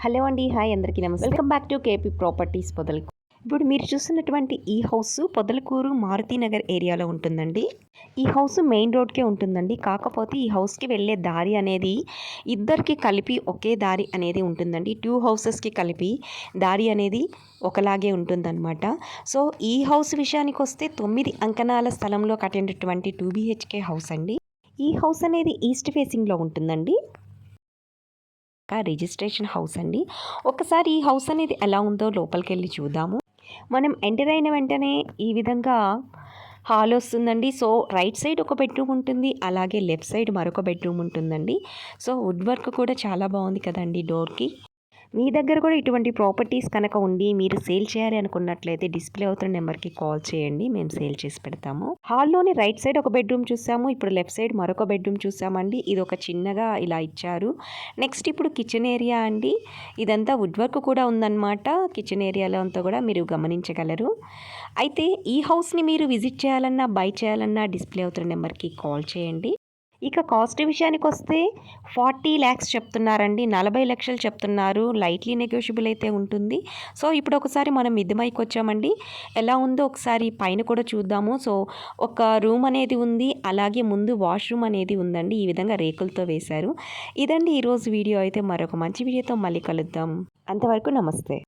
Hello అండి, hi అందరికీ నమస్తే. Welcome back to KP properties Podalakuru. ఇప్పుడు మీరు చూస్తున్నటువంటి ఈ హౌస్ పొదలకూరు మారుతీనగర్ ఏరియాలో ఉంటుందండి. ఈ హౌస్ మెయిన్ రోడ్కే ఉంటుందండి. కాకపోతే ఈ హౌస్కి వెళ్ళే దారి అనేది ఇద్దరికి కలిపి ఒకే దారి అనేది ఉంటుందండి. 2 హౌసెస్కి కలిపి దారి అనేది ఒకలాగే ఉంటుందన్నమాట. సో ఈ హౌస్ విషయానికి వస్తే 9 అంకణాల స్థలంలో కట్టినటువంటి 2 BHK హౌస్ అండి. ఈ హౌస్ అనేది ఈస్ట్ ఫేసింగ్లో ఉంటుందండి. రిజిస్ట్రేషన్ హౌస్ అండి. ఒకసారి ఈ హౌస్ అనేది ఎలా ఉందో లోపలికి వెళ్ళి చూద్దాము. మనం ఎంటర్ అయిన వెంటనే ఈ విధంగా హాల్ వస్తుందండి. సో రైట్ సైడ్ ఒక బెడ్రూమ్ ఉంటుంది, అలాగే లెఫ్ట్ సైడ్ మరొక బెడ్రూమ్ ఉంటుందండి. సో వుడ్ వర్క్ కూడా చాలా బాగుంది కదండి డోర్కి. మీ దగ్గర కూడా ఇటువంటి ప్రాపర్టీస్ కనుక ఉండి మీరు సేల్ చేయాలి అనుకున్నట్లయితే డిస్ప్లే అవుతున్న నెంబర్కి కాల్ చేయండి, మేము సేల్ చేసి పెడతాము. హాల్లోని రైట్ సైడ్ ఒక బెడ్రూమ్ చూసాము, ఇప్పుడు లెఫ్ట్ సైడ్ మరొక బెడ్రూమ్ చూసామండి. ఇది ఒక చిన్నగా ఇలా ఇచ్చారు. నెక్స్ట్ ఇప్పుడు కిచెన్ ఏరియా అండి. ఇదంతా వుడ్ వర్క్ కూడా ఉందన్నమాట. కిచెన్ ఏరియాలో అంతా కూడా మీరు గమనించగలరు. అయితే ఈ హౌస్ని మీరు విజిట్ చేయాలన్నా బై చేయాలన్నా డిస్ప్లే అవుతున్న నెంబర్కి కాల్ చేయండి. ఇక కాస్ట్ విషయానికి వస్తే 40 lakhs చెప్తున్నారండి. 40 లక్షలు చెప్తున్నారు. లైట్లీ నెగోషియబుల్ అయితే ఉంటుంది. సో ఇప్పుడు ఒకసారి మనం మిద్దెపైకి వచ్చామండి. ఎలా ఉందో ఒకసారి పైన కూడా చూద్దాము. సో ఒక రూమ్ అనేది ఉంది, అలాగే ముందు వాష్రూమ్ అనేది ఉందండి. ఈ విధంగా రేకులతో వేశారు. ఇదండి ఈరోజు వీడియో. అయితే మరొక మంచి వీడియోతో మళ్ళీ కలుద్దాం. అంతవరకు నమస్తే.